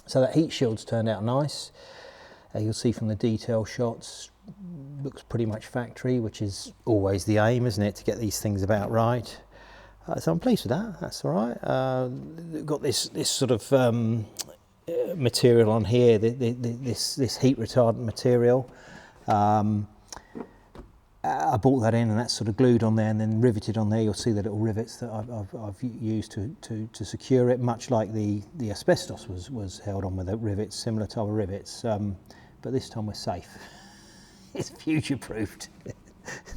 So that heat shield's turned out nice. You'll see from the detail shots, looks pretty much factory, which is always the aim, isn't it, to get these things about right. So I'm pleased with that. That's all right. Got this sort of material on here, this heat retardant material. I bought that in, and that's sort of glued on there and then riveted on there. You'll see the little rivets that I've used to secure it, much like the asbestos was held on with the rivets, similar type of rivets. But this time we're safe. It's future-proofed.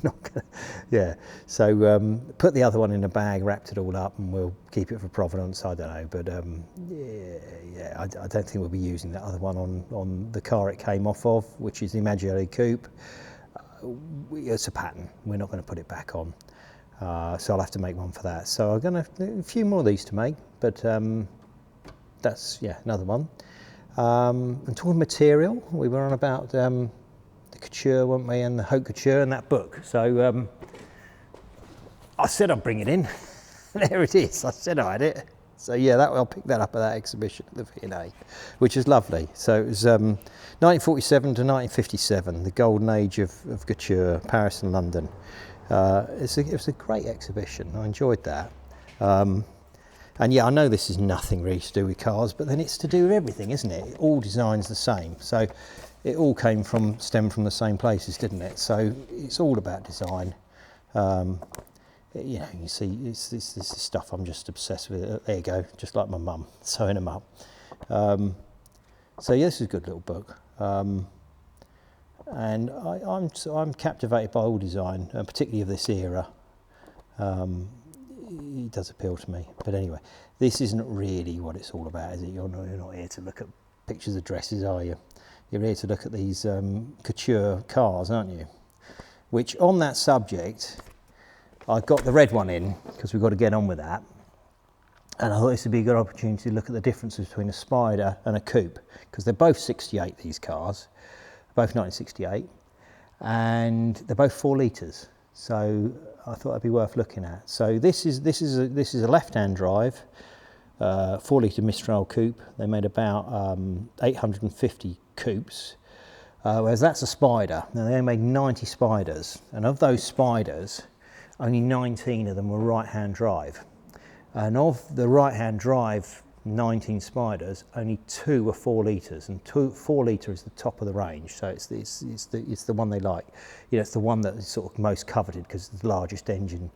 Not gonna, yeah. So put the other one in a bag, wrapped it all up, and we'll keep it for provenance. I don't know, but yeah. I don't think we'll be using that other one on the car it came off of, which is the Maserati Coupe. It's a pattern. We're not going to put it back on, so I'll have to make one for that. So I'm going to a few more of these to make, but that's another one. And talking material, we were on about the couture, weren't we, and the haute couture and that book. So I said I'd bring it in. There it is. I said I had it. So yeah, I'll pick that up at that exhibition at the V&A, which is lovely. So it was 1947 to 1957, the golden age of couture, Paris and London. It was a great exhibition. I enjoyed that. And yeah, I know this is nothing really to do with cars, but then it's to do with everything, isn't it? All design's the same. So it all stemmed from the same places, didn't it? So it's all about design. You know, you see, this is stuff I'm just obsessed with. There you go, just like my mum, sewing them up. So yeah, this is a good little book. And I'm captivated by all design, particularly of this era. It does appeal to me. But anyway, this isn't really what it's all about, is it? You're not here to look at pictures of dresses, are you? You're here to look at these couture cars, aren't you? Which, on that subject, I got the red one in because we've got to get on with that, and I thought this would be a good opportunity to look at the differences between a Spider and a Coupe, because they're both 68, these cars, both 1968, and they're both 4 litres. So I thought it'd be worth looking at. So this is a left-hand drive 4 litre Mistral coupe. They made about 850 coupes. Whereas that's a Spider. Now they made 90 Spiders, and of those Spiders, only 19 of them were right-hand drive. And of the right-hand drive 19 Spiders, only 2 were 4 litres, and 4 litre is the top of the range. So it's the one they like. You know, it's the one that is sort of most coveted because it's the largest engine,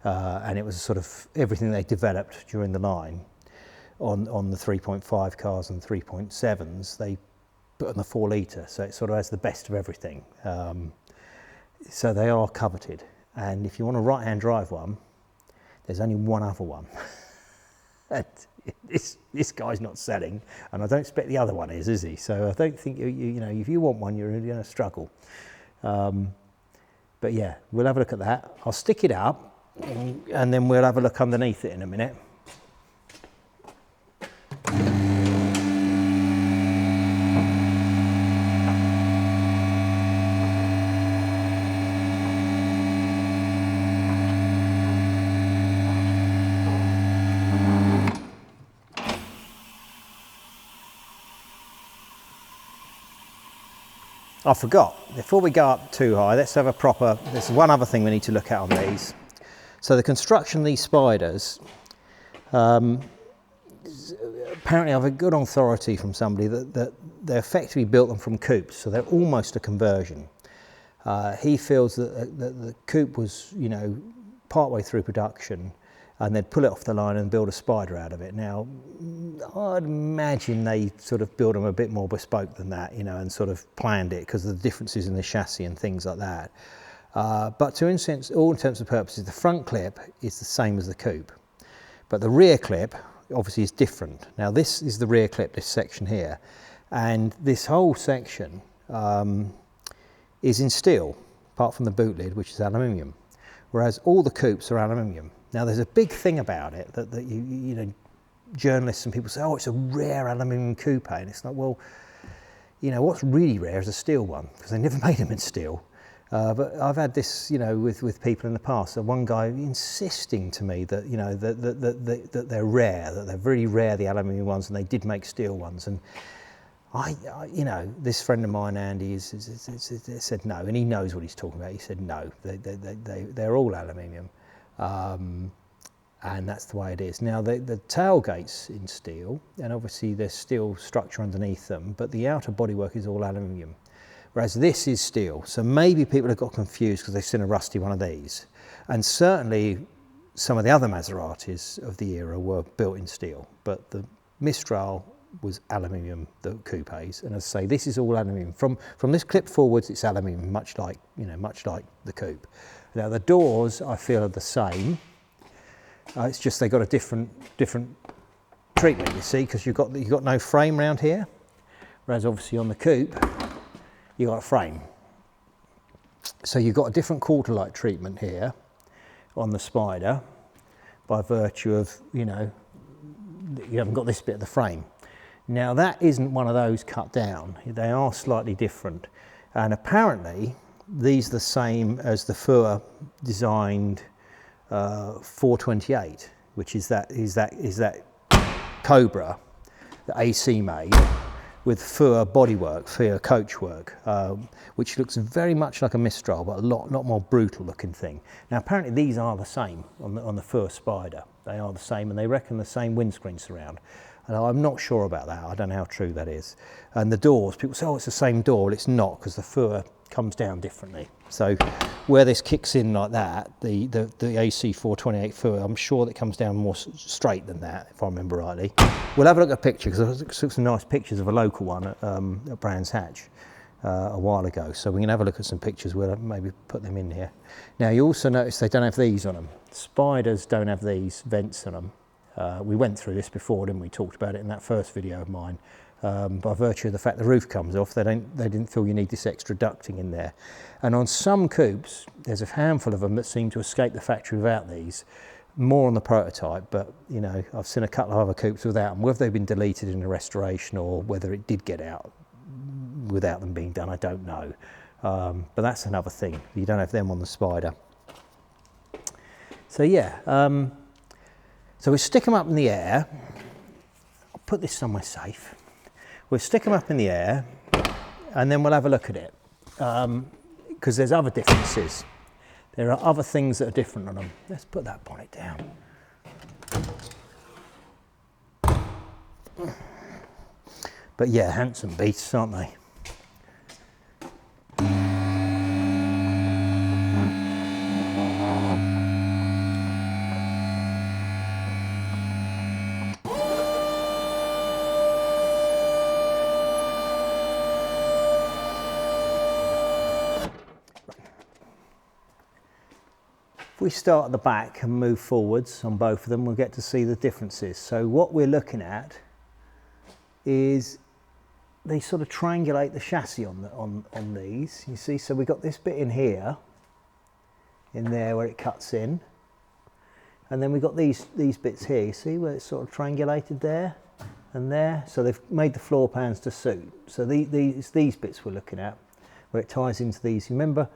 and it was sort of everything they developed during the line on the 3.5 cars and 3.7s. They put on the 4 litre, so it sort of has the best of everything. So they are coveted. And if you want a right-hand drive one, there's only one other one. And this guy's not selling, and I don't expect the other one is he? So I don't think, you know, if you want one, you're really going to struggle. But yeah, we'll have a look at that. I'll stick it up, and then we'll have a look underneath it in a minute. I forgot, before we go up too high, let's have there's one other thing we need to look at on these. So the construction of these Spiders, apparently I've a good authority from somebody that they effectively built them from coupes, so they're almost a conversion. He feels that the coupe was, you know, partway through production, and they'd pull it off the line and build a Spider out of it. Now, I'd imagine they sort of built them a bit more bespoke than that, you know, and sort of planned it because of the differences in the chassis and things like that. But to all intents and purposes, the front clip is the same as the coupe, but the rear clip obviously is different. Now, this is the rear clip, this section here, and this whole section is in steel, apart from the boot lid, which is aluminium, whereas all the coupes are aluminium. Now, there's a big thing about it that you know, journalists and people say, oh, it's a rare aluminium coupe, and it's like, well, you know, what's really rare is a steel one, because they never made them in steel. But I've had this, you know, with people in the past. So one guy insisting to me that, you know, that they're rare, that they're very rare, the aluminium ones, and they did make steel ones. And I you know, this friend of mine, Andy, said no, and he knows what he's talking about. He said no, they're all aluminium, and that's the way it is. Now the tailgate's in steel, and obviously there's steel structure underneath them, but the outer bodywork is all aluminium. Whereas this is steel, so maybe people have got confused because they've seen a rusty one of these. And certainly some of the other Maseratis of the era were built in steel, but the Mistral was aluminium, the coupes. And as I say, this is all aluminium. From this clip forwards, it's aluminium, much like, you know, much like the coupe. Now the doors, I feel, are the same. It's just they got a different treatment, you see, because you've got no frame around here, whereas obviously on the coupe, you've got a frame. So you've got a different quarter light treatment here on the Spider by virtue of, you know, you haven't got this bit of the frame. Now that isn't one of those cut down. They are slightly different. And apparently these are the same as the Fur designed 428, which is that Cobra that AC made, with Fur bodywork, Fur coachwork, which looks very much like a Mistral, but a lot more brutal looking thing. Now apparently these are the same on the Fur Spider. They are the same, and they reckon the same windscreen surround. And I'm not sure about that. I don't know how true that is. And the doors, people say, oh, it's the same door. Well, it's not, because the Fur comes down differently. So where this kicks in like that, the AC 428 Fur, I'm sure that comes down more straight than that, if I remember rightly. We'll have a look at a picture, because I took some nice pictures of a local one at Brands Hatch a while ago. So we can have a look at some pictures. We'll maybe put them in here. Now you also notice they don't have these on them. Spiders don't have these vents on them. We went through this before, didn't we? Talked about it in that first video of mine. By virtue of the fact the roof comes off, they didn't feel you need this extra ducting in there. And on some coupes, there's a handful of them that seem to escape the factory without these. More on the prototype, but you know, I've seen a couple of other coupes without them. Whether they've been deleted in a restoration or whether it did get out without them being done, I don't know. But that's another thing. You don't have them on the Spider. So yeah, so we stick them up in the air. I'll put this somewhere safe. We'll stick them up in the air, and then we'll have a look at it, because there's other differences. There are other things that are different on them. Let's put that bonnet down. But yeah, handsome beasts, aren't they? If we start at the back and move forwards on both of them, we'll get to see the differences. So what we're looking at is they sort of triangulate the chassis on these. You see, so we've got this bit in here, in there where it cuts in, and then we've got these bits here. You see where it's sort of triangulated there and there. So they've made the floor pans to suit. So these bits we're looking at, where it ties into these. You remember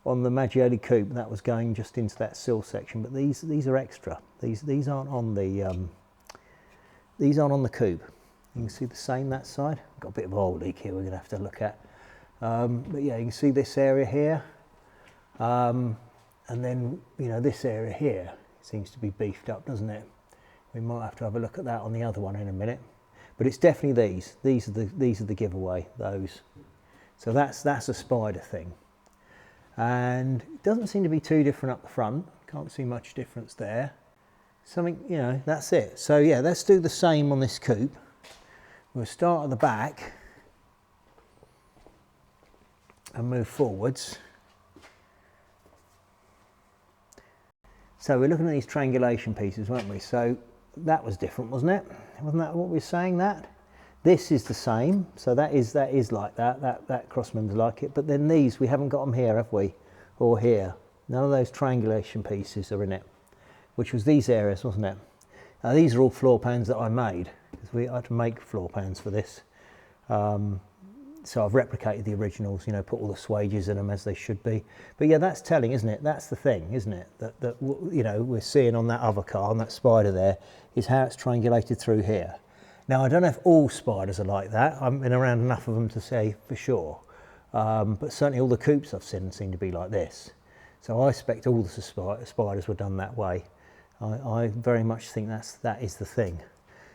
on the Maserati Coupe that was going just into that sill section, but these are extra. These aren't on the coupe. You can see the same that side. Got a bit of oil leak here we're going to have to look at. But yeah, you can see this area here. And then, you know, this area here seems to be beefed up, doesn't it? We might have to have a look at that on the other one in a minute. But it's definitely these. These are the giveaway, those. So that's a Spider thing. And it doesn't seem to be too different up the front. Can't see much difference there. Something, you know, that's it. So yeah, let's do the same on this coupe. We'll start at the back and move forwards. So we're looking at these triangulation pieces, weren't we? So that was different, wasn't it? Wasn't that what we were saying, that? This is the same, so that is like that crossman's like it, but then these, we haven't got them here, have we? Or here. None of those triangulation pieces are in it, which was these areas, wasn't it? Now these are all floor pans that I made, because I had to make floor pans for this. So I've replicated the originals, you know, put all the swages in them as they should be. But yeah, that's telling, isn't it? That's the thing, isn't it? That you know, we're seeing on that other car, on that Spider there, is how it's triangulated through here. Now, I don't know if all Spyders are like that. I've been around enough of them to say for sure. But certainly all the coupes I've seen seem to be like this. So I expect all the Spyders were done that way. I very much think that is the thing.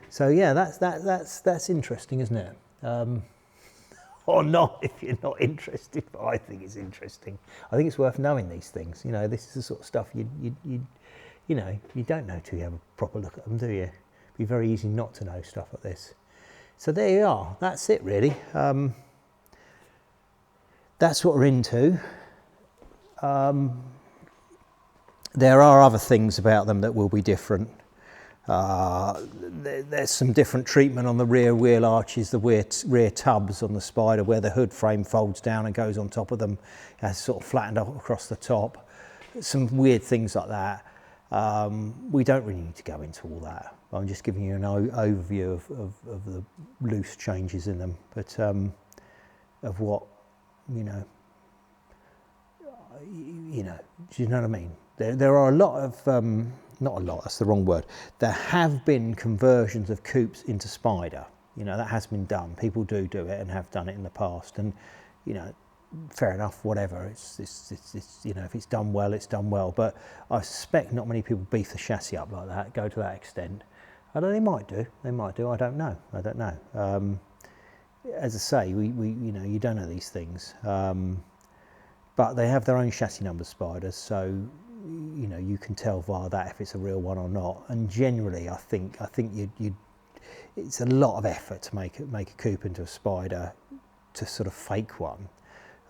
So yeah, that's interesting, isn't it? Or not if you're not interested, but I think it's interesting. I think it's worth knowing these things. You know, this is the sort of stuff you know, you don't know till you have a proper look at them, do you? It'd be very easy not to know stuff like this. So there you are. That's it, really. That's what we're into. There are other things about them that will be different. There's some different treatment on the rear wheel arches, the rear tubs on the Spider, where the hood frame folds down and goes on top of them, has sort of flattened up across the top. Some weird things like that. We don't really need to go into all that. I'm just giving you an overview of the loose changes in them, but of what, you know, do you know what I mean? There are a lot of, not a lot, that's the wrong word. There have been conversions of coupes into Spider. You know, that has been done. People do it and have done it in the past. And, you know, fair enough, whatever. It's you know, if it's done well, it's done well. But I suspect not many people beef the chassis up like that, go to that extent. Although they might do, I don't know, as I say, we you know, you don't know these things. But they have their own chassis number Spyders, so you know, you can tell via that if it's a real one or not. And generally, I think it's a lot of effort to make a coupe into a Spider, to sort of fake one,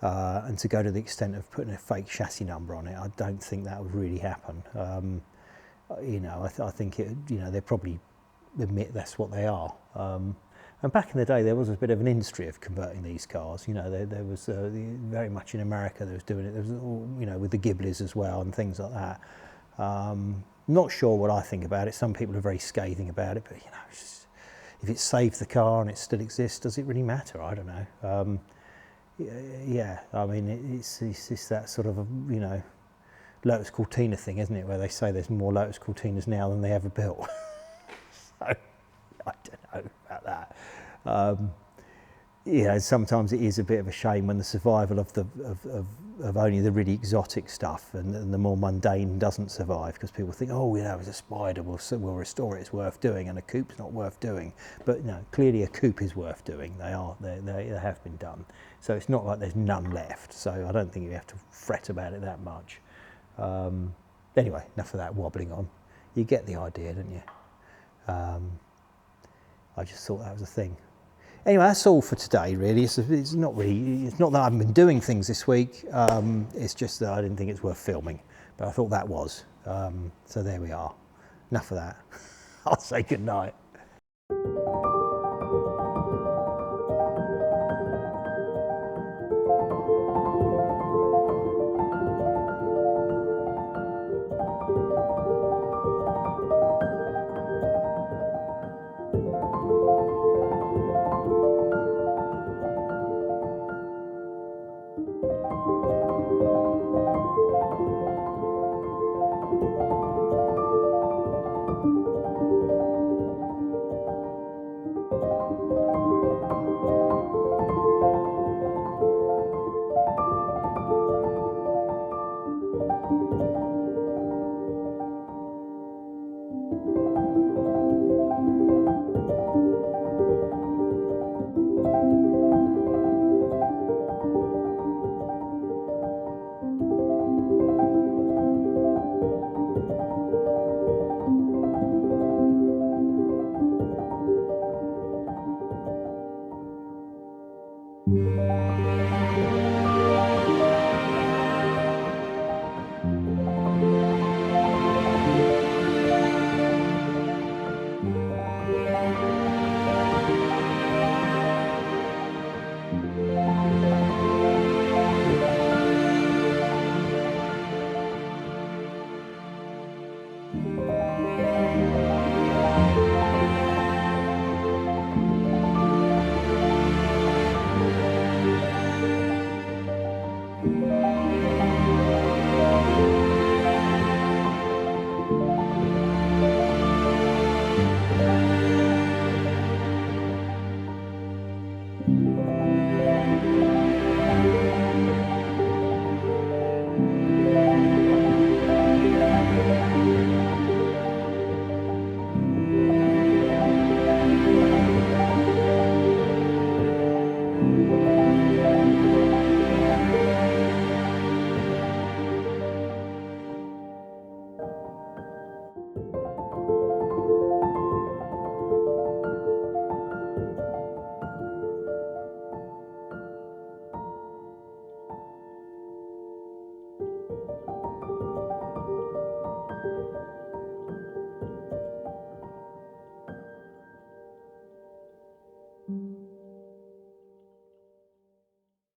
and to go to the extent of putting a fake chassis number on it. I don't think that would really happen. You know, I think it, you know, they probably admit that's what they are. And back in the day, there was a bit of an industry of converting these cars. You know, there was very much in America they was doing it. There was, you know, with the Ghiblis as well and things like that. Not sure what I think about it. Some people are very scathing about it, but you know, it's just, if it saved the car and it still exists, does it really matter? I don't know. Yeah, I mean, it's just that sort of, you know, Lotus Cortina thing, isn't it? Where they say there's more Lotus Cortinas now than they ever built. So, I don't know about that. You know, sometimes it is a bit of a shame when the survival of only the really exotic stuff and the more mundane doesn't survive, because people think, oh, you know, it's a Spider, we'll restore it, it's worth doing, and a coupe's not worth doing. But no, clearly a coupe is worth doing. They have been done. So it's not like there's none left. So I don't think you have to fret about it that much. Anyway, enough of that wobbling on. You get the idea, don't you? I just thought that was a thing. Anyway, that's all for today, really. It's not that I haven't been doing things this week. It's just that I didn't think it's worth filming, but I thought that was. So there we are. Enough of that. I'll say good night. you.